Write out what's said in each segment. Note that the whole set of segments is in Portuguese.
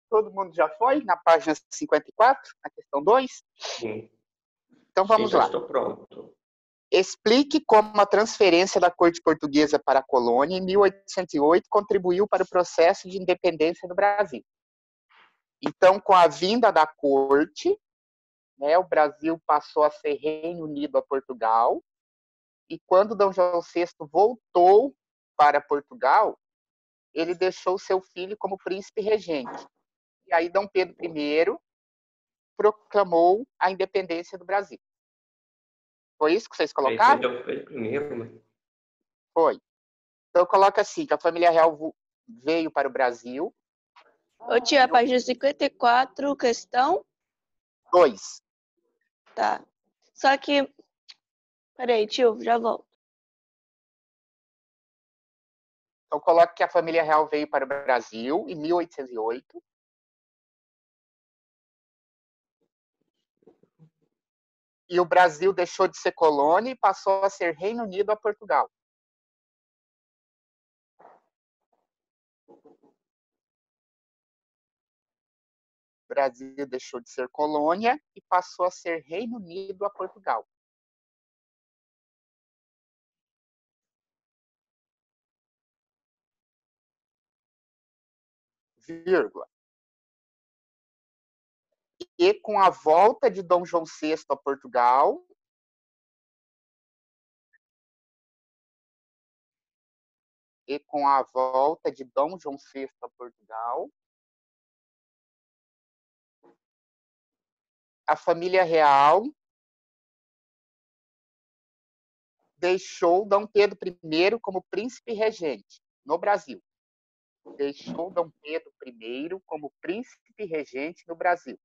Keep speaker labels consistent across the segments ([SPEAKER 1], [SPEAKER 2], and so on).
[SPEAKER 1] Todo mundo já foi na página 54, na questão 2?
[SPEAKER 2] Sim.
[SPEAKER 1] Então vamos
[SPEAKER 2] Já
[SPEAKER 1] lá.
[SPEAKER 2] estou pronto.
[SPEAKER 1] Explique como a transferência da corte portuguesa para a colônia em 1808 contribuiu para o processo de independência do Brasil. Então, com a vinda da corte, né, o Brasil passou a ser Reino Unido a Portugal, e quando Dom João VI voltou para Portugal, ele deixou seu filho como príncipe regente. E aí Dom Pedro I proclamou a independência do Brasil. Foi isso que vocês colocaram?
[SPEAKER 2] Esse foi o primeiro, né?
[SPEAKER 1] Foi. Então coloca assim, que a família real veio para o Brasil.
[SPEAKER 3] Ô, tia, a página 54, questão?
[SPEAKER 1] 2.
[SPEAKER 3] Tá. Só que... Peraí, tio, já volto.
[SPEAKER 1] Então coloca que a família real veio para o Brasil em 1808. E o Brasil deixou de ser colônia e passou a ser Reino Unido a Portugal. O Brasil deixou de ser colônia e passou a ser Reino Unido a Portugal. Vírgula. E com a volta de Dom João VI a Portugal, a família real deixou Dom Pedro I como príncipe regente no Brasil. Deixou Dom Pedro I como príncipe regente no Brasil.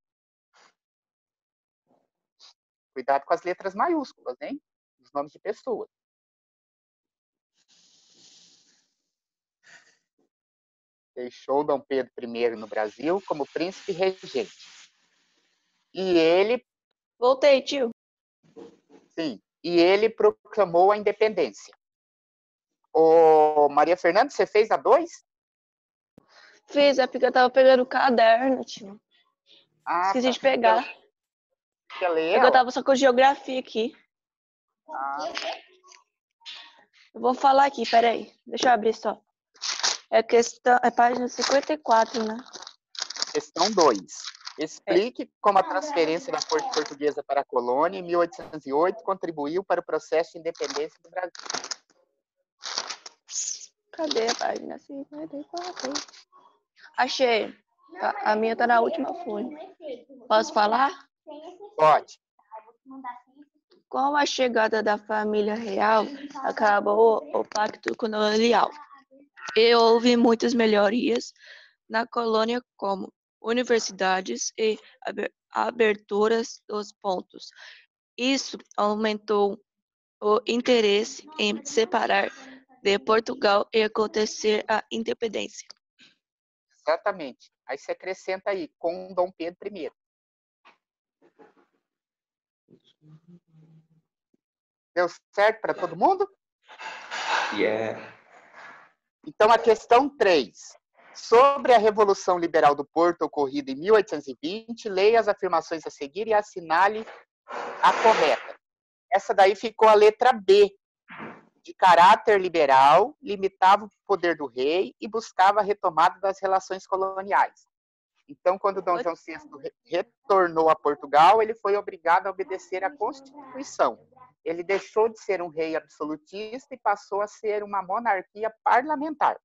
[SPEAKER 1] Cuidado com as letras maiúsculas, hein? Os nomes de pessoas. Deixou Dom Pedro I no Brasil como príncipe regente. E ele...
[SPEAKER 3] Voltei, tio.
[SPEAKER 1] Sim. E ele proclamou a independência. Ô, Maria Fernanda, você fez a 2?
[SPEAKER 3] Fiz, é porque eu tava pegando o caderno, tio. Esqueci de pegar.
[SPEAKER 1] Quer ler
[SPEAKER 3] É que eu tava só com geografia aqui. Eu vou falar aqui, peraí. Deixa eu abrir só. É página 54, né?
[SPEAKER 1] Questão 2. Explique como a transferência da corte portuguesa para a colônia em 1808 contribuiu para o processo de independência do Brasil.
[SPEAKER 3] Cadê a página 54? Achei. A minha tá na última folha. Posso falar?
[SPEAKER 1] Pode.
[SPEAKER 3] Com a chegada da família real, acabou o pacto colonial. E houve muitas melhorias na colônia, como universidades e aberturas dos pontos. Isso aumentou o interesse em separar de Portugal e acontecer a independência.
[SPEAKER 1] Exatamente. Aí você acrescenta aí, com Dom Pedro I. Deu certo para todo mundo?
[SPEAKER 2] Yeah.
[SPEAKER 1] Então, a questão 3. Sobre a Revolução Liberal do Porto, ocorrida em 1820, leia as afirmações a seguir e assinale a correta. Essa daí ficou a letra B. De caráter liberal, limitava o poder do rei e buscava a retomada das relações coloniais. Então, quando Dom João VI retornou a Portugal, ele foi obrigado a obedecer à Constituição. Ele deixou de ser um rei absolutista e passou a ser uma monarquia parlamentar.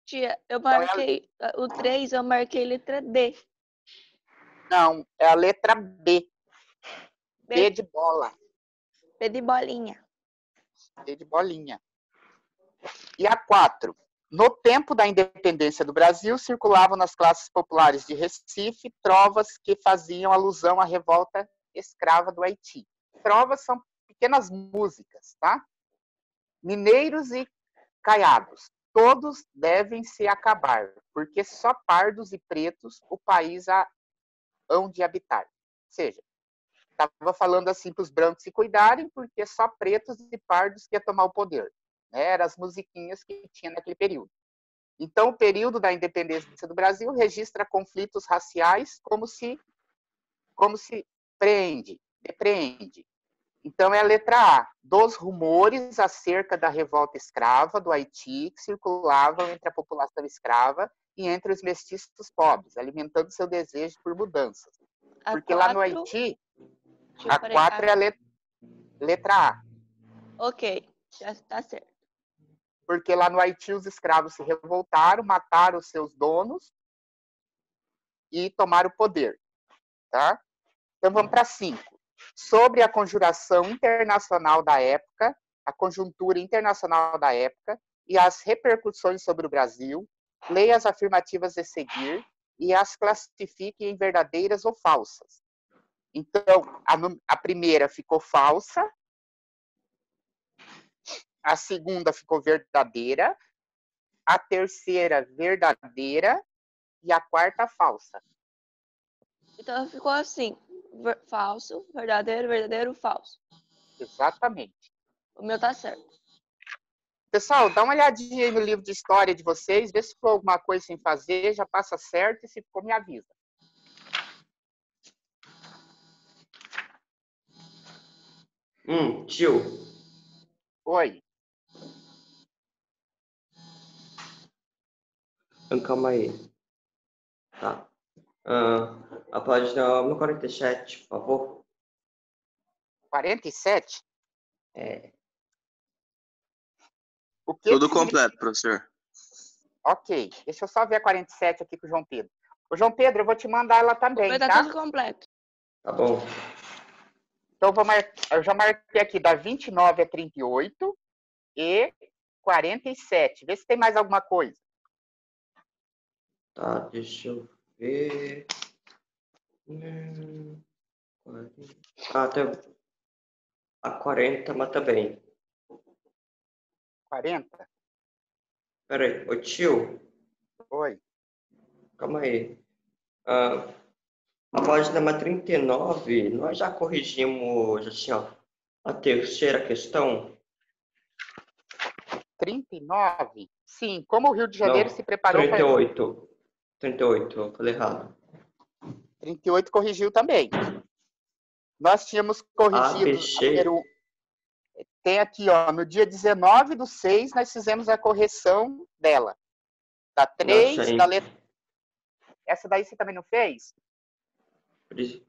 [SPEAKER 3] Tia, eu marquei o 3, eu marquei letra D.
[SPEAKER 1] Não, é a letra B. B de bola.
[SPEAKER 3] B de bolinha.
[SPEAKER 1] B de bolinha. E a 4. No tempo da independência do Brasil, circulavam nas classes populares de Recife trovas que faziam alusão à revolta escrava do Haiti. Trovas são pequenas músicas, tá? Mineiros e caiados, todos devem se acabar, porque só pardos e pretos o país hão de habitar. Ou seja, estava falando assim para os brancos se cuidarem, porque só pretos e pardos que ia tomar o poder. Eram as musiquinhas que tinha naquele período. Então, o período da independência do Brasil registra conflitos raciais como se depreende. Então, é a letra A, dos rumores acerca da revolta escrava do Haiti que circulavam entre a população escrava e entre os mestiços pobres, alimentando seu desejo por mudanças. Porque lá no Haiti, a 4 é a letra A.
[SPEAKER 3] Ok, já está certo.
[SPEAKER 1] Porque lá no Haiti os escravos se revoltaram, mataram os seus donos e tomaram o poder. Tá? Então vamos para 5. Sobre a conjuração internacional da época, a conjuntura internacional da época e as repercussões sobre o Brasil, leia as afirmativas a seguir e as classifique em verdadeiras ou falsas. Então, a primeira ficou falsa, a segunda ficou verdadeira, a terceira verdadeira e a quarta falsa.
[SPEAKER 3] Então ficou assim: falso, verdadeiro, verdadeiro, falso.
[SPEAKER 1] Exatamente.
[SPEAKER 3] O meu tá certo.
[SPEAKER 1] Pessoal, dá uma olhadinha aí no livro de história de vocês, vê se ficou alguma coisa sem fazer, já passa certo, e se ficou, me avisa.
[SPEAKER 2] Tio,
[SPEAKER 1] Oi.
[SPEAKER 2] calma aí. Tá. A página 47, por favor.
[SPEAKER 1] 47?
[SPEAKER 2] É.
[SPEAKER 1] O que
[SPEAKER 4] Tudo
[SPEAKER 1] que
[SPEAKER 4] completo, professor.
[SPEAKER 1] Ok, deixa eu só ver a 47 aqui com o João Pedro. Ô, João Pedro, eu vou te mandar ela
[SPEAKER 3] O
[SPEAKER 1] também,
[SPEAKER 3] meu tá
[SPEAKER 1] tá?
[SPEAKER 3] tudo completo.
[SPEAKER 2] Tá bom.
[SPEAKER 1] Então, eu já marquei aqui da 29 a 38 e 47. Vê se tem mais alguma coisa.
[SPEAKER 2] Tá, deixa eu ver. Tem a 40, mas também.
[SPEAKER 1] 40?
[SPEAKER 2] Peraí, ô tio,
[SPEAKER 1] Oi.
[SPEAKER 2] calma aí. A página 39, nós já corrigimos assim, ó, a terceira questão.
[SPEAKER 1] 39? Sim, como o Rio de Janeiro se
[SPEAKER 2] Não,
[SPEAKER 1] preparou para...
[SPEAKER 2] 38. 38, eu falei errado.
[SPEAKER 1] 38 corrigiu também. Nós tínhamos corrigido a
[SPEAKER 2] ABC.
[SPEAKER 1] número 1. Tem aqui, ó, no dia 19/6, nós fizemos a correção dela. Da 3,
[SPEAKER 2] Nossa,
[SPEAKER 1] da letra... Essa daí você também não fez?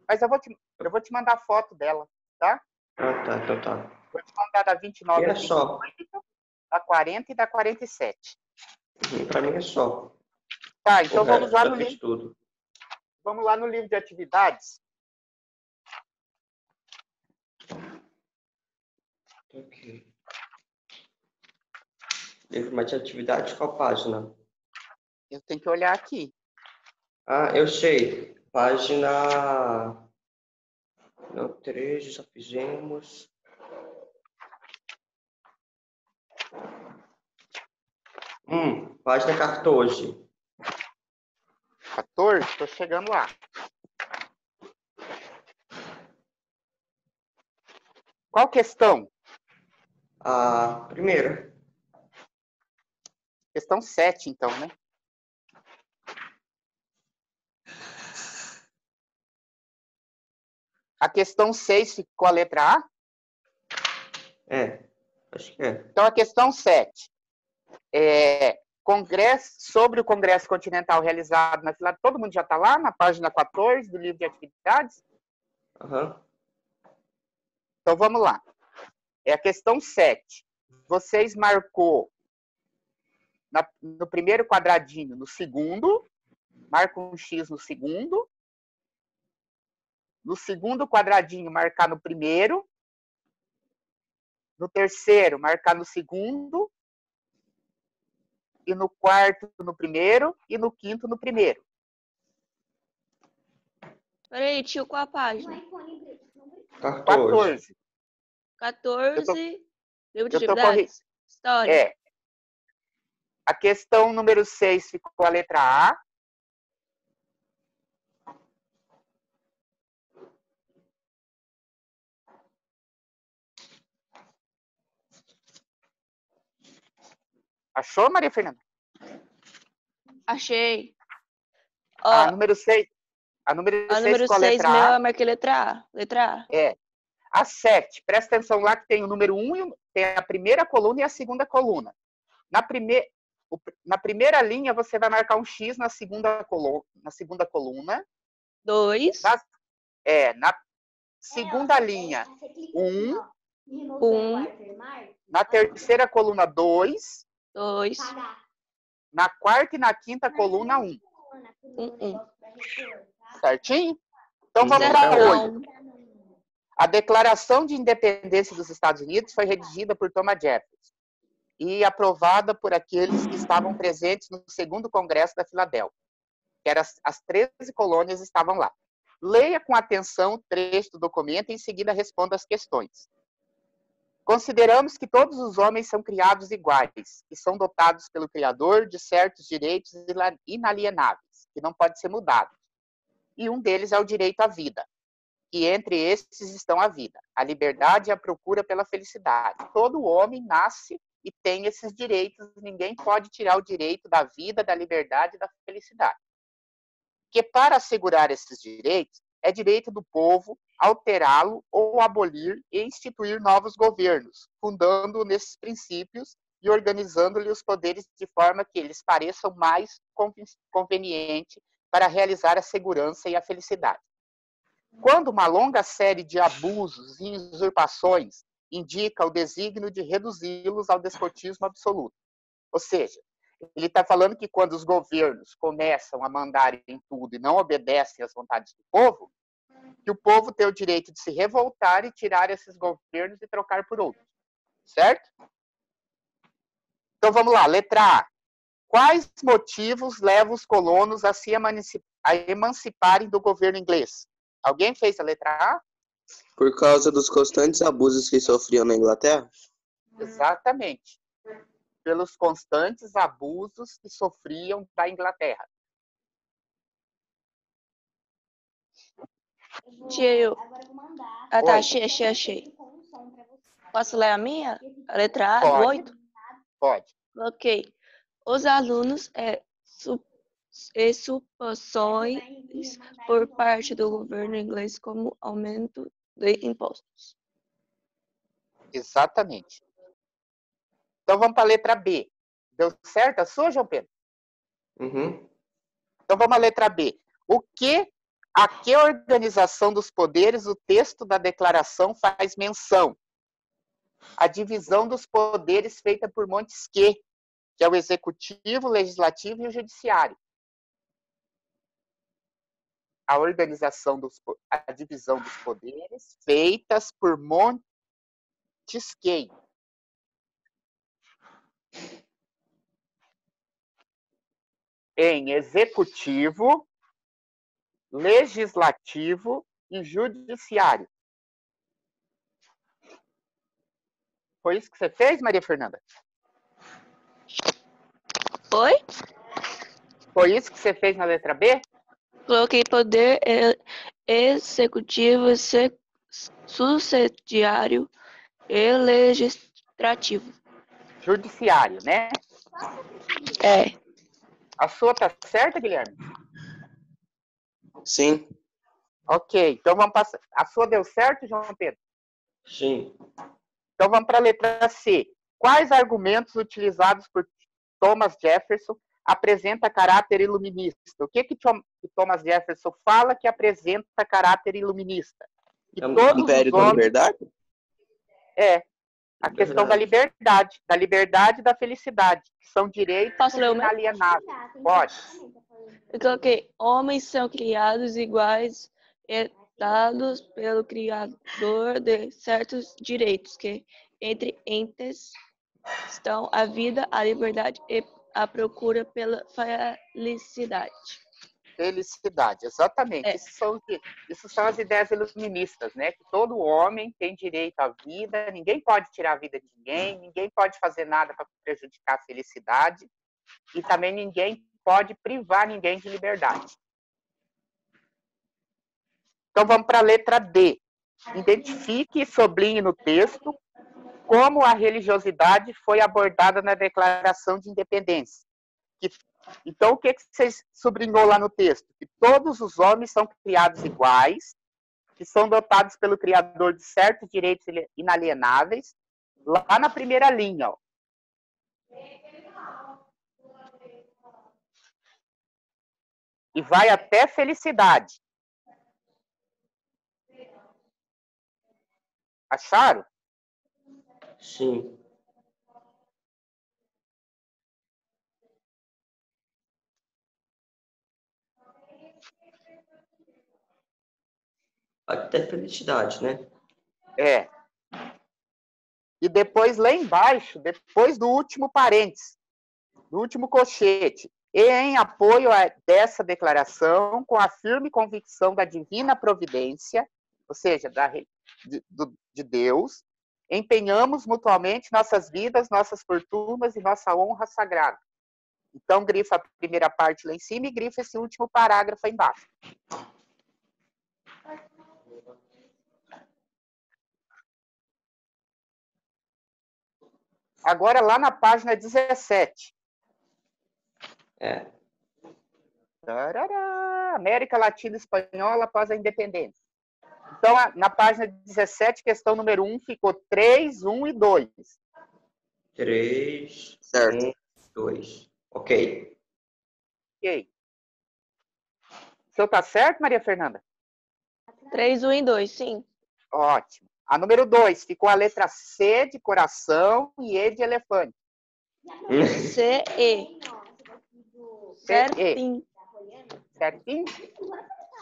[SPEAKER 1] Mas eu vou te mandar foto dela, tá?
[SPEAKER 2] tá, então tá.
[SPEAKER 1] Vou te mandar da 29
[SPEAKER 2] E
[SPEAKER 1] a
[SPEAKER 2] é só.
[SPEAKER 1] 38, da 40 e da 47.
[SPEAKER 2] Para mim é só.
[SPEAKER 1] Tá,
[SPEAKER 2] O
[SPEAKER 1] então vamos
[SPEAKER 2] resto
[SPEAKER 1] lá
[SPEAKER 2] já
[SPEAKER 1] no
[SPEAKER 2] fiz
[SPEAKER 1] livro.
[SPEAKER 2] tudo.
[SPEAKER 1] Vamos lá no livro de atividades.
[SPEAKER 2] Ok. Livro de atividade, qual página?
[SPEAKER 1] Eu tenho que olhar aqui.
[SPEAKER 2] Eu sei. Página... Não, 13, já fizemos. Página 14.
[SPEAKER 1] 14, estou chegando lá. Qual questão?
[SPEAKER 2] A primeira.
[SPEAKER 1] Questão 7, então, né? A questão 6 ficou a letra A?
[SPEAKER 2] Acho que é.
[SPEAKER 1] Então, a questão 7. Sobre o Congresso Continental realizado na Finlândia. Todo mundo já está lá na página 14 do livro de atividades?
[SPEAKER 2] Aham.
[SPEAKER 1] Então, vamos lá. É a questão 7. Vocês marcou no primeiro quadradinho, no segundo, marca um X no segundo. No segundo quadradinho, marcar no primeiro. No terceiro, marcar no segundo. E no quarto, no primeiro. E no quinto, no primeiro.
[SPEAKER 3] Peraí, tio, qual a página?
[SPEAKER 2] 14.
[SPEAKER 3] 14, livro de
[SPEAKER 1] eu tô
[SPEAKER 3] atividades. História.
[SPEAKER 1] A questão número 6 ficou a letra A. Achou, Maria Fernanda?
[SPEAKER 3] Achei.
[SPEAKER 1] A
[SPEAKER 3] Ó,
[SPEAKER 1] número 6. A número
[SPEAKER 3] a
[SPEAKER 1] 6
[SPEAKER 3] número
[SPEAKER 1] com a
[SPEAKER 3] 6
[SPEAKER 1] letra
[SPEAKER 3] meu
[SPEAKER 1] A.
[SPEAKER 3] eu marquei letra A. Letra A.
[SPEAKER 1] É. A 7, presta atenção lá que tem o número 1, tem a primeira coluna e a segunda coluna. Na primeira linha, você vai marcar um X na segunda coluna.
[SPEAKER 3] 2.
[SPEAKER 1] Na segunda linha, 1.
[SPEAKER 3] 1.
[SPEAKER 1] Na terceira coluna, 2.
[SPEAKER 3] 2.
[SPEAKER 1] Na quarta e na quinta coluna, 1.
[SPEAKER 3] 1.
[SPEAKER 1] Certinho? Então vamos para
[SPEAKER 3] Certão.
[SPEAKER 1] 8. A Declaração de Independência dos Estados Unidos foi redigida por Thomas Jefferson e aprovada por aqueles que estavam presentes no segundo Congresso da Filadélfia, que eram as 13 colônias estavam lá. Leia com atenção o trecho do documento e em seguida responda as questões. Consideramos que todos os homens são criados iguais, e são dotados pelo Criador de certos direitos inalienáveis, que não podem ser mudados. E um deles é o direito à vida. E entre esses estão a vida, a liberdade e a procura pela felicidade. Todo homem nasce e tem esses direitos, ninguém pode tirar o direito da vida, da liberdade e da felicidade. Que para assegurar esses direitos, é direito do povo alterá-lo ou abolir e instituir novos governos, fundando nesses princípios e organizando-lhe os poderes de forma que eles pareçam mais conveniente para realizar a segurança e a felicidade. Quando uma longa série de abusos e usurpações indica o desígnio de reduzi-los ao despotismo absoluto. Ou seja, ele está falando que quando os governos começam a mandar em tudo e não obedecem às vontades do povo, que o povo tem o direito de se revoltar e tirar esses governos e trocar por outros. Certo? Então vamos lá, letra A. Quais motivos levam os colonos a se emanciparem do governo inglês? Alguém fez a letra A?
[SPEAKER 4] Por causa dos constantes abusos que sofriam na Inglaterra?
[SPEAKER 1] Exatamente. Pelos constantes abusos que sofriam da Inglaterra.
[SPEAKER 3] Tio. Ah, tá.
[SPEAKER 1] Oi.
[SPEAKER 3] Achei. Posso ler a minha? A letra A, do
[SPEAKER 1] Pode.
[SPEAKER 3] 8?
[SPEAKER 1] Pode.
[SPEAKER 3] Ok. Os alunos suposições por parte do governo inglês como aumento de impostos.
[SPEAKER 1] Exatamente. Então vamos para a letra B. Deu certo a sua, João Pedro?
[SPEAKER 2] Uhum.
[SPEAKER 1] Então vamos à letra B. A que organização dos poderes o texto da declaração faz menção? A divisão dos poderes feita por Montesquieu, que é o executivo, o legislativo e o judiciário. A divisão dos poderes feitas por Montesquieu. Em executivo, legislativo e judiciário. Foi isso que você fez, Maria Fernanda?
[SPEAKER 3] Oi?
[SPEAKER 1] Foi isso que você fez na letra B?
[SPEAKER 3] Coloquei poder executivo, sucediário e legislativo.
[SPEAKER 1] Judiciário, né?
[SPEAKER 3] É.
[SPEAKER 1] A sua tá certa, Guilherme?
[SPEAKER 4] Sim.
[SPEAKER 1] Ok, então vamos passar. A sua deu certo, João Pedro?
[SPEAKER 2] Sim.
[SPEAKER 1] Então vamos para a letra C. Quais argumentos utilizados por Thomas Jefferson apresenta caráter iluminista? O que Thomas Jefferson fala que apresenta caráter iluminista? Que todos
[SPEAKER 4] Império
[SPEAKER 1] os
[SPEAKER 4] da
[SPEAKER 1] homens...
[SPEAKER 4] Liberdade?
[SPEAKER 1] A questão da liberdade e da felicidade, que são direitos
[SPEAKER 3] Posso ler o meu?
[SPEAKER 1] inalienáveis. Pode.
[SPEAKER 3] Eu coloquei homens são criados iguais e dados pelo Criador de certos direitos, que entre entes estão a vida, a liberdade e a procura pela felicidade.
[SPEAKER 1] Felicidade, exatamente.
[SPEAKER 3] É.
[SPEAKER 1] Isso são as ideias iluministas, né? Que todo homem tem direito à vida, ninguém pode tirar a vida de ninguém pode fazer nada para prejudicar a felicidade e também ninguém pode privar ninguém de liberdade. Então vamos para a letra D. Identifique e sublinhe no texto como a religiosidade foi abordada na Declaração de Independência, que Então, o que vocês sublinhou lá no texto? Que todos os homens são criados iguais, que são dotados pelo Criador de certos direitos inalienáveis, lá na primeira linha, ó. E vai até felicidade. Acharam?
[SPEAKER 2] Sim. Até felicidade, né?
[SPEAKER 1] É. E depois, lá embaixo, depois do último parênteses, do último colchete, e em apoio dessa declaração, com a firme convicção da divina providência, ou seja, de Deus, empenhamos mutuamente nossas vidas, nossas fortunas e nossa honra sagrada. Então, grifa a primeira parte lá em cima e grifa esse último parágrafo aí embaixo. Agora, lá na página 17.
[SPEAKER 2] É.
[SPEAKER 1] Tarará, América Latina Espanhola após a independência. Então, na página 17, questão número 1, ficou 3, 1 e 2.
[SPEAKER 2] 3,
[SPEAKER 4] Certo.
[SPEAKER 2] 1, 2. Ok.
[SPEAKER 1] Ok. O seu tá certo, Maria Fernanda?
[SPEAKER 3] 3, 1 e 2, sim.
[SPEAKER 1] Ótimo. A número 2, ficou a letra C de coração e E de elefante.
[SPEAKER 3] C, E. Certinho.
[SPEAKER 1] Certinho?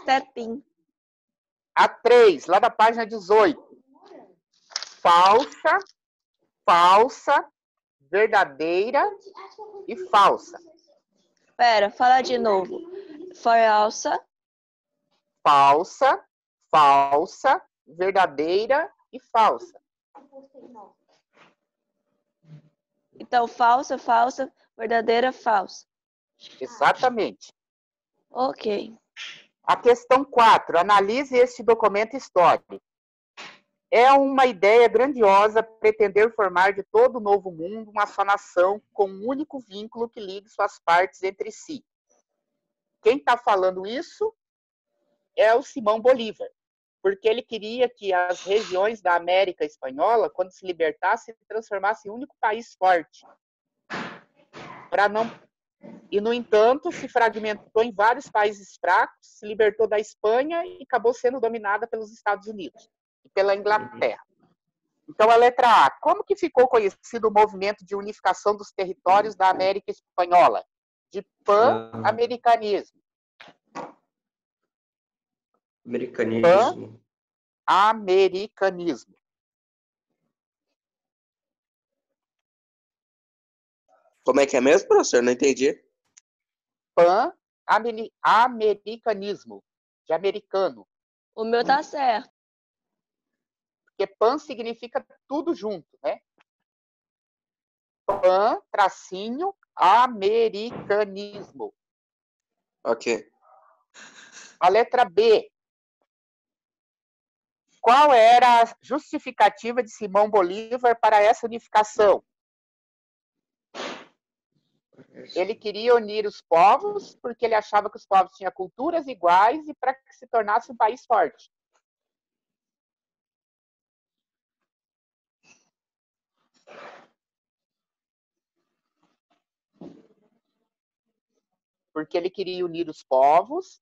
[SPEAKER 3] Certinho.
[SPEAKER 1] A 3, lá da página 18. Falsa, falsa, verdadeira e falsa.
[SPEAKER 3] Pera, fala de novo. Falsa,
[SPEAKER 1] Falsa, falsa, verdadeira e falsa.
[SPEAKER 3] então falsa, falsa, verdadeira, falsa.
[SPEAKER 1] Exatamente.
[SPEAKER 3] Ok.
[SPEAKER 1] A questão 4. Analise este documento histórico. É uma ideia grandiosa pretender formar de todo o novo mundo uma só nação com um único vínculo que ligue suas partes entre si. Quem está falando isso é o Simão Bolívar, porque ele queria que as regiões da América Espanhola, quando se libertassem, se transformassem em um único país forte. E, no entanto, se fragmentou em vários países fracos, se libertou da Espanha e acabou sendo dominada pelos Estados Unidos e pela Inglaterra. Então, a letra A. Como que ficou conhecido o movimento de unificação dos territórios da América Espanhola? De pan-americanismo.
[SPEAKER 2] Americanismo.
[SPEAKER 1] Pan-americanismo.
[SPEAKER 4] Como é que é mesmo, professor? Não entendi.
[SPEAKER 1] Pan-americanismo. De americano.
[SPEAKER 3] O meu tá certo.
[SPEAKER 1] Porque pan significa tudo junto, né? Pan, tracinho, americanismo.
[SPEAKER 4] Ok.
[SPEAKER 1] A letra B. Qual era a justificativa de Simão Bolívar para essa unificação? Ele queria unir os povos porque ele achava que os povos tinham culturas iguais e para que se tornasse um país forte. Porque ele queria unir os povos,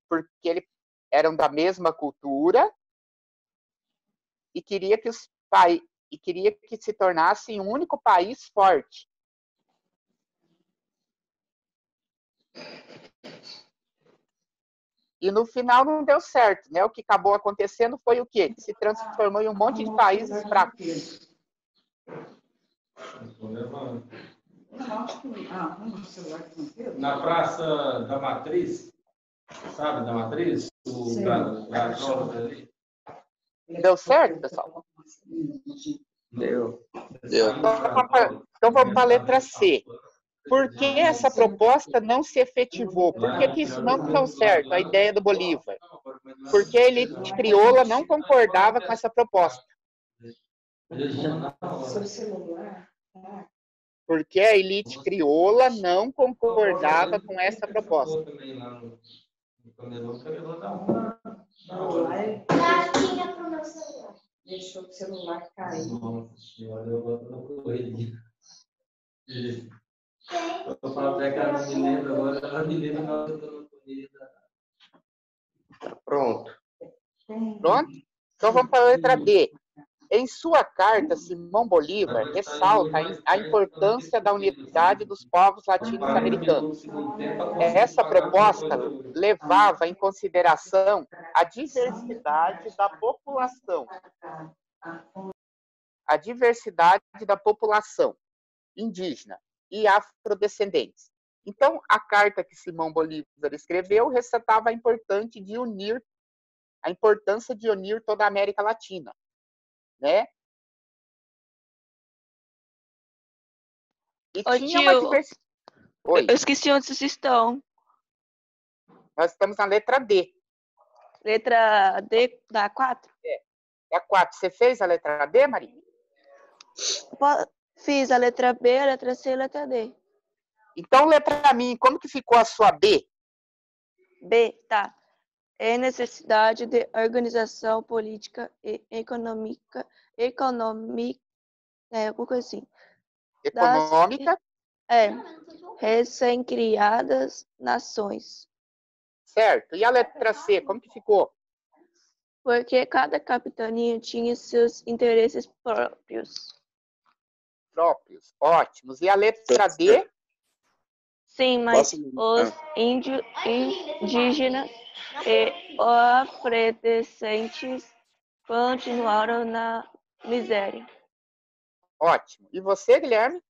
[SPEAKER 1] porque eles eram da mesma cultura e queria que se tornasse um único país forte. E no final não deu certo, né? O que acabou acontecendo foi o quê? Se transformou em um monte de países fracos.
[SPEAKER 5] Na Praça da Matriz, sabe, da Matriz? Ali.
[SPEAKER 1] Deu certo, pessoal?
[SPEAKER 2] Deu.
[SPEAKER 1] Então vamos para a letra C. Por que essa proposta não se efetivou? Por que isso não deu certo, a ideia do Bolívar? Porque a elite crioula não concordava com essa proposta. Porque a elite crioula não concordava com essa proposta.
[SPEAKER 6] Deixou o celular cair.
[SPEAKER 5] Nossa senhora, eu boto no correio. Eu falo até que ela me lembra agora, ela me lembra na hora que eu tô no correio.
[SPEAKER 2] Pronto.
[SPEAKER 1] Pronto? Então vamos para a letra D. Em sua carta, Simão Bolívar ressalta a importância da unidade dos povos latino-americanos. Essa proposta levava em consideração a diversidade da população. A diversidade da população indígena e afrodescendentes. Então, a carta que Simão Bolívar escreveu ressaltava a importância de unir toda a América Latina, né? E
[SPEAKER 3] Ô,
[SPEAKER 1] tinha uma
[SPEAKER 3] tio,
[SPEAKER 1] diversidade. Oi,
[SPEAKER 3] eu esqueci onde vocês estão.
[SPEAKER 1] nós estamos na letra D.
[SPEAKER 3] Letra D da 4?
[SPEAKER 1] É a 4. Você fez a letra D, Maria?
[SPEAKER 3] Fiz a letra B, a letra C e a letra D.
[SPEAKER 1] Então, lê para mim, como que ficou a sua B?
[SPEAKER 3] B, tá. É necessidade de organização política e econômica, alguma coisa assim, das
[SPEAKER 1] Econômica,
[SPEAKER 3] recém-criadas nações.
[SPEAKER 1] certo. E a letra C, como que ficou?
[SPEAKER 3] Porque cada capitania tinha seus interesses próprios.
[SPEAKER 1] Próprios, ótimos. E a letra D?
[SPEAKER 3] Sim, mas
[SPEAKER 4] Posso?
[SPEAKER 3] os indígenas e afrodescendentes continuaram na miséria.
[SPEAKER 1] Ótimo. E você, Guilherme?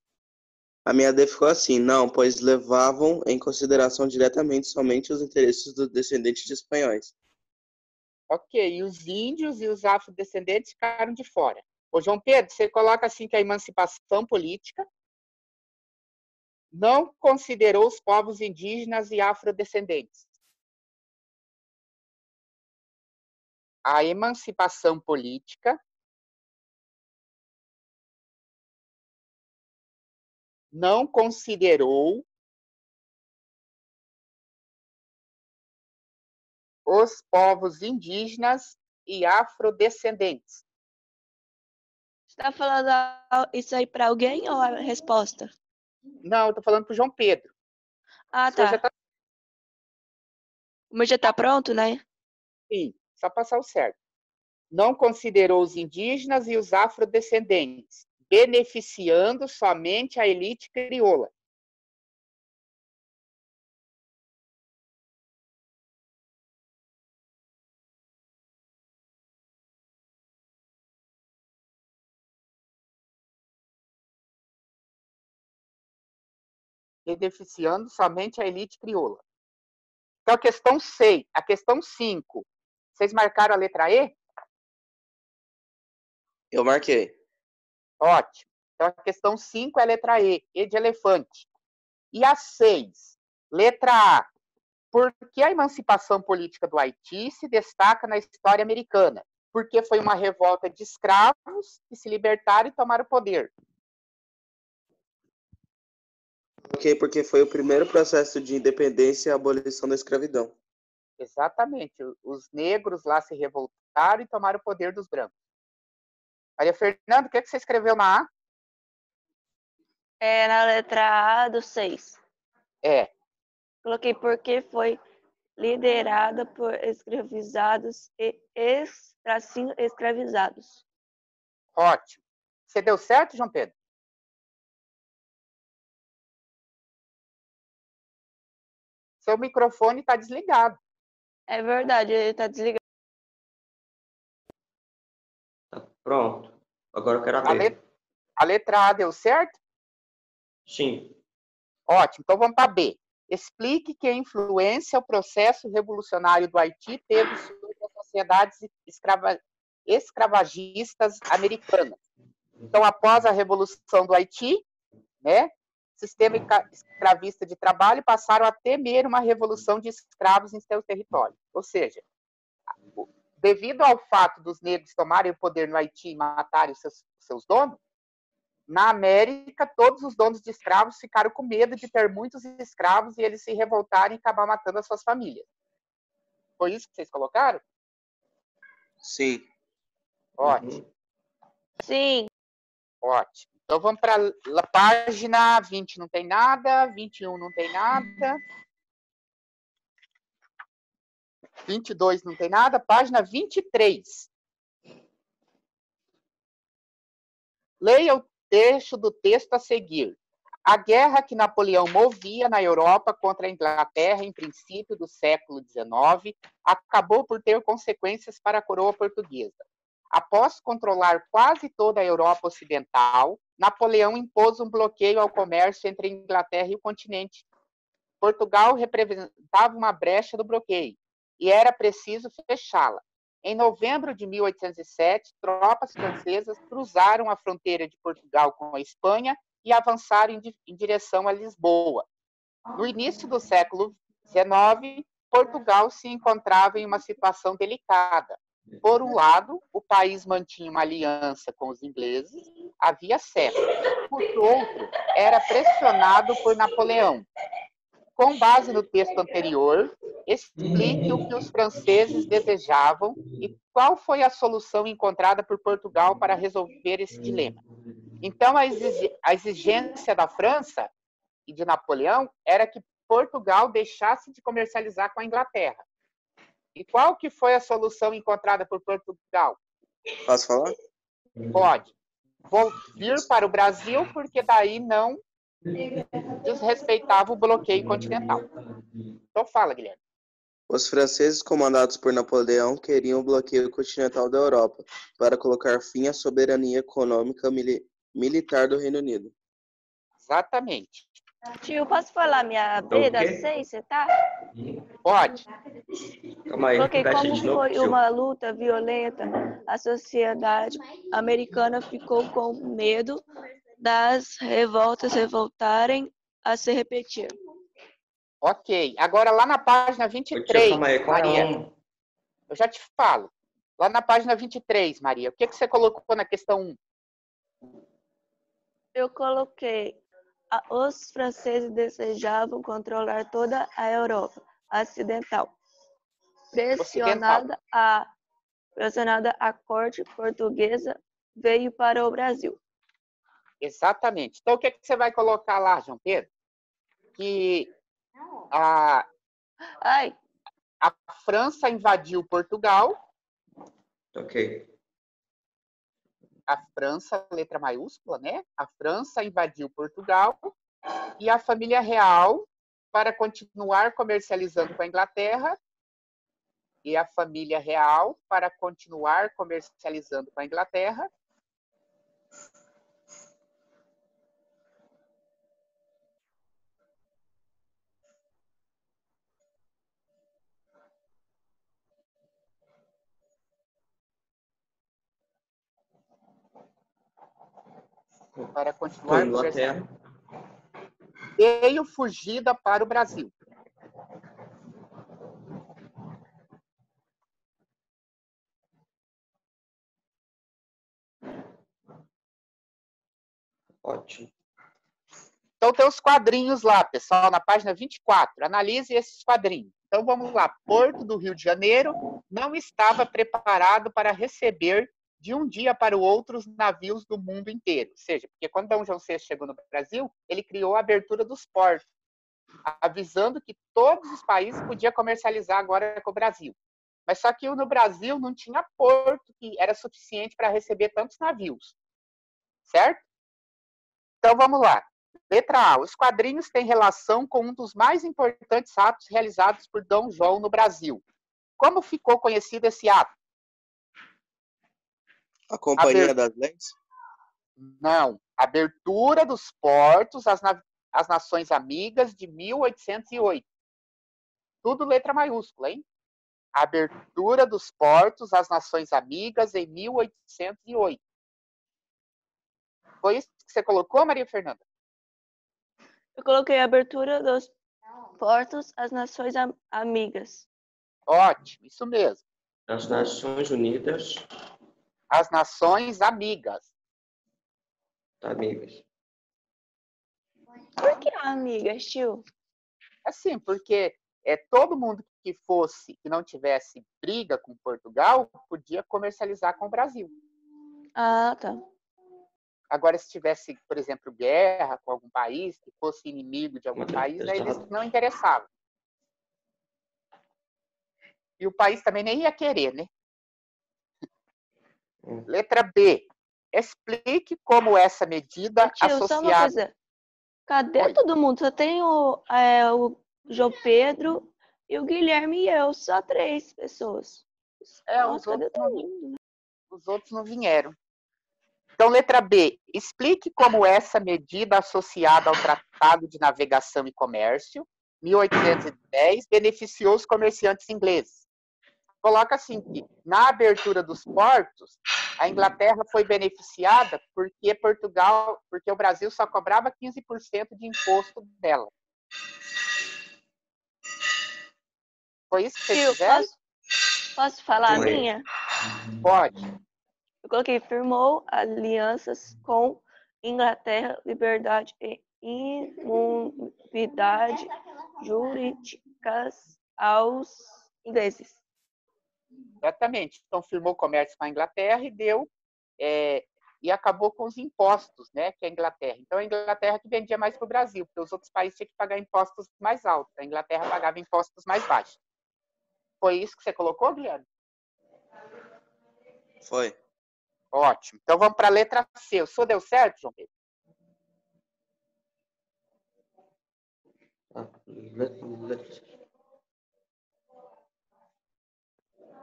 [SPEAKER 4] A minha D ficou assim, não, pois levavam em consideração diretamente somente os interesses dos descendentes de espanhóis.
[SPEAKER 1] Ok, e os índios e os afrodescendentes ficaram de fora. Ô, João Pedro, você coloca assim que a emancipação política não considerou os povos indígenas e afrodescendentes. A emancipação política não considerou os povos indígenas e afrodescendentes.
[SPEAKER 3] Você está falando isso aí para alguém ou a resposta?
[SPEAKER 1] Não, eu estou falando para o João Pedro.
[SPEAKER 3] Ah,
[SPEAKER 1] Você já
[SPEAKER 3] tá.
[SPEAKER 1] está
[SPEAKER 3] O meu já tá pronto, né?
[SPEAKER 1] sim, só passar o certo. Não considerou os indígenas e os afrodescendentes, beneficiando somente a elite crioula. Beneficiando somente a elite crioula. Então, a questão 6, a questão 5. Vocês marcaram a letra E?
[SPEAKER 4] Eu marquei.
[SPEAKER 1] Ótimo. Então, a questão 5 é a letra E de elefante. E a 6, letra A. Por que a emancipação política do Haiti se destaca na história americana? Porque foi uma revolta de escravos que se libertaram e tomaram o poder.
[SPEAKER 4] Ok, porque foi o primeiro processo de independência e abolição da escravidão.
[SPEAKER 1] Exatamente. Os negros lá se revoltaram e tomaram o poder dos brancos. Maria Fernanda, o que você escreveu na A?
[SPEAKER 3] É na letra A do 6.
[SPEAKER 1] É.
[SPEAKER 3] Coloquei porque foi liderada por escravizados e escravizados.
[SPEAKER 1] Ótimo. Você deu certo, João Pedro? Seu microfone está desligado.
[SPEAKER 3] É verdade, ele tá desligado.
[SPEAKER 2] Tá pronto. Agora eu quero a B.
[SPEAKER 1] A letra A deu certo?
[SPEAKER 2] Sim.
[SPEAKER 1] Ótimo. Então vamos para B. Explique que influência o processo revolucionário do Haiti teve sobre as sociedades escravagistas americanas. Então, após a Revolução do Haiti, né, sistema escravista de trabalho passaram a temer uma revolução de escravos em seu território. Ou seja, devido ao fato dos negros tomarem o poder no Haiti e matarem os seus donos, Na América, todos os donos de escravos ficaram com medo de ter muitos escravos e eles se revoltarem e acabar matando as suas famílias. Foi isso que vocês colocaram?
[SPEAKER 4] Sim.
[SPEAKER 1] Ótimo.
[SPEAKER 3] Sim.
[SPEAKER 1] Ótimo. Então vamos para a página 20, não tem nada, 21 não tem nada, 22 não tem nada, página 23. Leia o trecho do texto a seguir. A guerra que Napoleão movia na Europa contra a Inglaterra em princípio do século XIX acabou por ter consequências para a coroa portuguesa. Após controlar quase toda a Europa Ocidental, Napoleão impôs um bloqueio ao comércio entre a Inglaterra e o continente. Portugal representava uma brecha do bloqueio e era preciso fechá-la. Em novembro de 1807, tropas francesas cruzaram a fronteira de Portugal com a Espanha e avançaram em direção a Lisboa. No início do século XIX, Portugal se encontrava em uma situação delicada. Por um lado, o país mantinha uma aliança com os ingleses havia séculos. Por outro, era pressionado por Napoleão. Com base no texto anterior, explique o que os franceses desejavam e qual foi a solução encontrada por Portugal para resolver esse dilema. Então, a exigência da França e de Napoleão era que Portugal deixasse de comercializar com a Inglaterra. E qual que foi a solução encontrada por Portugal?
[SPEAKER 4] Posso falar?
[SPEAKER 1] Pode. Vou vir para o Brasil, porque daí não desrespeitava o bloqueio continental. Então fala, Guilherme.
[SPEAKER 4] Os franceses, comandados por Napoleão, queriam o bloqueio continental da Europa para colocar fim à soberania econômica militar do Reino Unido.
[SPEAKER 1] Exatamente.
[SPEAKER 3] Tio, posso falar minha B da 6, você tá?
[SPEAKER 1] Pode.
[SPEAKER 2] Calma aí,
[SPEAKER 3] Porque
[SPEAKER 2] repete
[SPEAKER 3] como
[SPEAKER 2] de novo,
[SPEAKER 3] foi
[SPEAKER 2] tio.
[SPEAKER 3] uma luta violenta, a sociedade americana ficou com medo das revoltas revoltarem a se repetir.
[SPEAKER 1] Ok. Agora, lá na página
[SPEAKER 2] Ô, tio,
[SPEAKER 1] 23,
[SPEAKER 2] calma aí, qual é
[SPEAKER 1] Maria,
[SPEAKER 2] um?
[SPEAKER 1] eu já te falo. Lá na página 23, Maria, o que você colocou na questão 1?
[SPEAKER 3] Eu coloquei, os franceses desejavam controlar toda a Europa ocidental. Pressionada a corte portuguesa veio para o Brasil.
[SPEAKER 1] Exatamente. Então, o que você vai colocar lá, João Pedro? Que a França invadiu Portugal.
[SPEAKER 2] Ok.
[SPEAKER 1] A França, letra maiúscula, né? A França invadiu Portugal e a família real, para continuar comercializando com a Inglaterra,
[SPEAKER 2] Inglaterra.
[SPEAKER 1] veio fugida para o Brasil.
[SPEAKER 2] Ótimo.
[SPEAKER 1] Então, tem os quadrinhos lá, pessoal, na página 24. Analise esses quadrinhos. Então, vamos lá. Porto do Rio de Janeiro não estava preparado para receber de um dia para o outro os navios do mundo inteiro. Ou seja, porque quando Dom João VI chegou no Brasil, ele criou a abertura dos portos, avisando que todos os países podiam comercializar agora com o Brasil. Mas só que no Brasil não tinha porto que era suficiente para receber tantos navios. Certo? Então, vamos lá. Letra A. Os quadrinhos têm relação com um dos mais importantes atos realizados por Dom João no Brasil. Como ficou conhecido esse ato?
[SPEAKER 4] A Companhia das Leis?
[SPEAKER 1] Não. Abertura dos portos às Nações Amigas de 1808. Tudo letra maiúscula, hein? Abertura dos portos às Nações Amigas em 1808. Foi isso que você colocou, Maria Fernanda?
[SPEAKER 3] Eu coloquei a abertura dos portos às Nações Amigas.
[SPEAKER 1] Ótimo, isso mesmo.
[SPEAKER 2] As Nações Unidas.
[SPEAKER 1] As Nações Amigas.
[SPEAKER 2] amigas.
[SPEAKER 3] Por que amigas, tio?
[SPEAKER 1] Assim, porque todo mundo que não tivesse briga com Portugal, podia comercializar com o Brasil.
[SPEAKER 3] Ah, tá.
[SPEAKER 1] Agora, se tivesse, por exemplo, guerra com algum país, que fosse inimigo de algum país, aí eles não interessavam. E o país também nem ia querer, né? Letra B. Explique como essa medida
[SPEAKER 3] Tio, só uma
[SPEAKER 1] associada...
[SPEAKER 3] coisa. Cadê
[SPEAKER 1] Oi.
[SPEAKER 3] todo mundo? Só tem o João Pedro e o Guilherme e eu. Só 3 pessoas. Nossa, cadê todo mundo?
[SPEAKER 1] Os outros não vieram. Então, letra B. Explique como essa medida associada ao Tratado de Navegação e Comércio, 1810, beneficiou os comerciantes ingleses. Coloca assim que, na abertura dos portos, a Inglaterra foi beneficiada porque o Brasil só cobrava 15% de imposto dela. Foi isso que vocês
[SPEAKER 3] Tio,
[SPEAKER 1] fizeram?
[SPEAKER 3] posso falar a
[SPEAKER 2] Oi.
[SPEAKER 3] minha?
[SPEAKER 1] Pode.
[SPEAKER 3] Eu coloquei, firmou alianças com Inglaterra, liberdade e imunidade jurídicas aos ingleses.
[SPEAKER 1] Exatamente. Então, firmou comércio com a Inglaterra e acabou com os impostos, né, que é a Inglaterra. Então, a Inglaterra que vendia mais para o Brasil, porque os outros países tinham que pagar impostos mais altos. A Inglaterra pagava impostos mais baixos. Foi isso que você colocou, Guilherme?
[SPEAKER 4] Foi.
[SPEAKER 1] Ótimo. Então, vamos para a letra C. O senhor deu certo, João Pedro?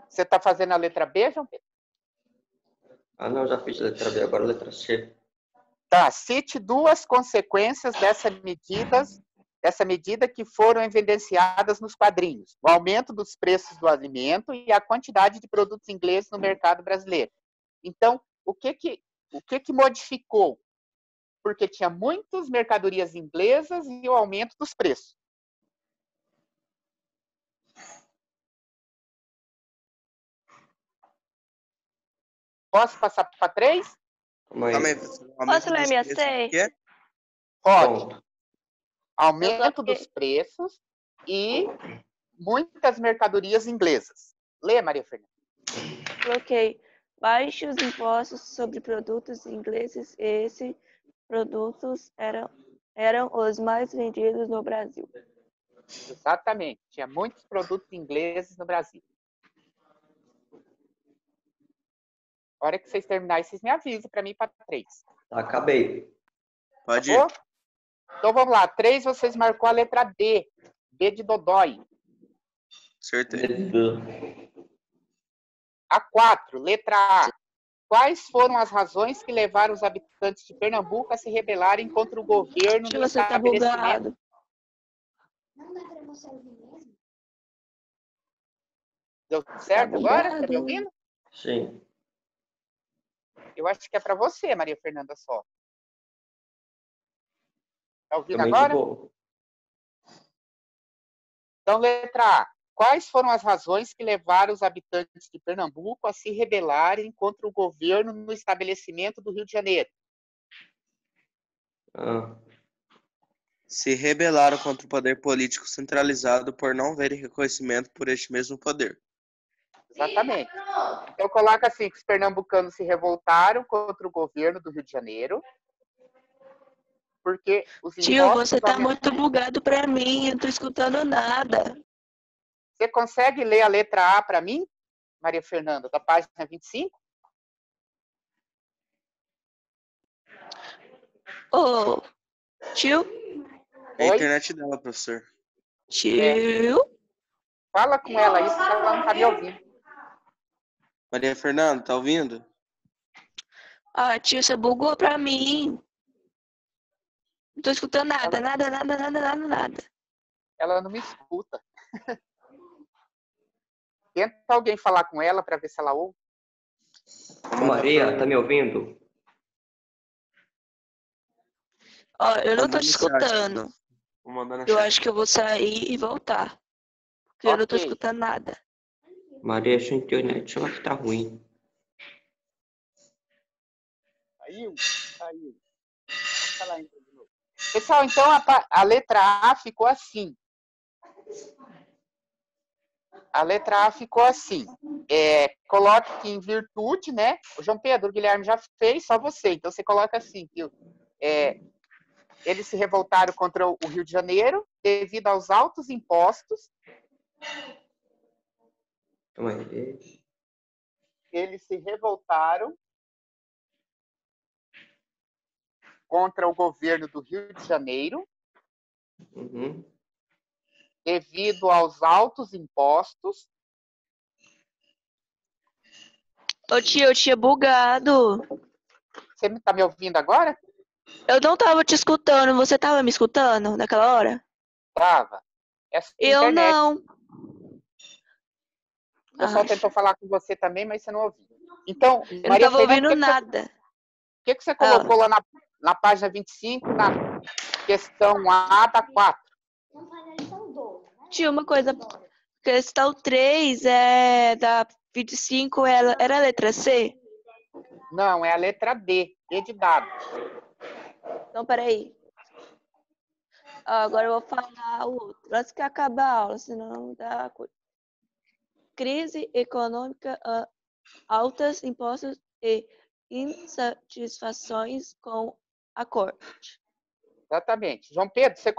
[SPEAKER 1] Você está fazendo a letra B, João Pedro?
[SPEAKER 2] Não, já fiz a letra B, agora a letra C.
[SPEAKER 1] Tá. Cite 2 consequências dessa medida que foram evidenciadas nos quadrinhos: o aumento dos preços do alimento e a quantidade de produtos ingleses no mercado brasileiro. Então, o que modificou? Porque tinha muitas mercadorias inglesas e o aumento dos preços. Posso passar para 3?
[SPEAKER 4] Calma aí.
[SPEAKER 3] Posso ler minha C?
[SPEAKER 1] Pode.
[SPEAKER 2] Pronto.
[SPEAKER 1] Aumento dos preços e muitas mercadorias inglesas. Lê, Maria Fernanda.
[SPEAKER 3] Coloquei baixos impostos sobre produtos ingleses e esses produtos eram os mais vendidos no Brasil.
[SPEAKER 1] Exatamente. Tinha muitos produtos ingleses no Brasil. A hora que vocês terminarem, vocês me avisam para mim para 3.
[SPEAKER 2] Acabei.
[SPEAKER 4] Pode
[SPEAKER 1] ir.
[SPEAKER 4] ir.
[SPEAKER 1] Então vamos lá. 3, vocês marcou a letra D. D de Dodói.
[SPEAKER 4] Acertei.
[SPEAKER 1] A 4, letra A. Quais foram as razões que levaram os habitantes de Pernambuco a se rebelarem contra o governo no
[SPEAKER 3] Você tá bugado.
[SPEAKER 6] Não dá pra você ouvir mesmo?
[SPEAKER 1] Deu certo agora? Tá me ouvindo?
[SPEAKER 2] Sim.
[SPEAKER 1] Eu acho que é para você, Maria Fernanda, só. Tá ouvindo
[SPEAKER 2] Também
[SPEAKER 1] agora?
[SPEAKER 2] de boa.
[SPEAKER 1] Então, letra A. Quais foram as razões que levaram os habitantes de Pernambuco a se rebelarem contra o governo no estabelecimento do Rio de Janeiro?
[SPEAKER 4] Se rebelaram contra o poder político centralizado por não verem reconhecimento por este mesmo poder.
[SPEAKER 1] Exatamente. Então, coloca assim, que os pernambucanos se revoltaram contra o governo do Rio de Janeiro, porque os impostos...
[SPEAKER 3] Tio, você tá muito bugado pra mim, eu não tô escutando nada.
[SPEAKER 1] Você consegue ler a letra A para mim, Maria Fernanda, da página 25?
[SPEAKER 3] Ô, tio?
[SPEAKER 4] É a
[SPEAKER 1] Oi?
[SPEAKER 4] internet dela, professor.
[SPEAKER 3] Tio?
[SPEAKER 1] Fala com ela isso, que ela não tá me ouvindo.
[SPEAKER 4] Maria Fernanda, tá ouvindo?
[SPEAKER 3] Ah, tio, você bugou pra mim. Não tô escutando nada.
[SPEAKER 1] Ela não me escuta. Tenta alguém falar com ela para ver se ela ouve.
[SPEAKER 2] Maria, tá me ouvindo?
[SPEAKER 3] Ó, eu não tô
[SPEAKER 4] Mandando
[SPEAKER 3] te
[SPEAKER 4] no chat.
[SPEAKER 3] escutando.
[SPEAKER 4] Vou mandar no
[SPEAKER 3] Eu
[SPEAKER 4] chat.
[SPEAKER 3] acho que eu vou sair e voltar. Porque eu não tô
[SPEAKER 1] Ok.
[SPEAKER 3] escutando nada.
[SPEAKER 2] Maria, sua internet eu acho que tá ruim.
[SPEAKER 1] Saiu. Vamos falar então de novo. Pessoal, então a letra A ficou assim. A letra A ficou assim. Coloque em virtude, né? O João Pedro, o Guilherme já fez, só você. Então você coloca assim, que eles se revoltaram contra o Rio de Janeiro devido aos altos impostos.
[SPEAKER 2] Calma aí.
[SPEAKER 1] Eles se revoltaram contra o governo do Rio de Janeiro
[SPEAKER 2] Uhum.
[SPEAKER 1] devido aos altos impostos.
[SPEAKER 3] Ô tio, eu tinha bugado.
[SPEAKER 1] Você está me ouvindo agora?
[SPEAKER 3] Eu não tava te escutando. Você tava me escutando naquela hora?
[SPEAKER 1] Tava. Essa
[SPEAKER 3] Eu
[SPEAKER 1] internet.
[SPEAKER 3] não.
[SPEAKER 1] O pessoal tentou falar com você também, mas você não ouviu. Então,
[SPEAKER 3] Eu não
[SPEAKER 1] Maria
[SPEAKER 3] tava
[SPEAKER 1] Fernanda,
[SPEAKER 3] ouvindo nada.
[SPEAKER 1] o que você colocou lá na página 25, na questão A da 4?
[SPEAKER 6] Não faz a lição 12, né?
[SPEAKER 3] Tio, uma coisa. Questão 3 é da 25, era a letra C?
[SPEAKER 1] Não, é a letra D. D de dado.
[SPEAKER 3] Então, peraí. Agora eu vou falar o outro. Antes que acabe a aula, senão dá coisa. Crise econômica, altos impostos e insatisfações com a corte.
[SPEAKER 1] Exatamente. João Pedro, você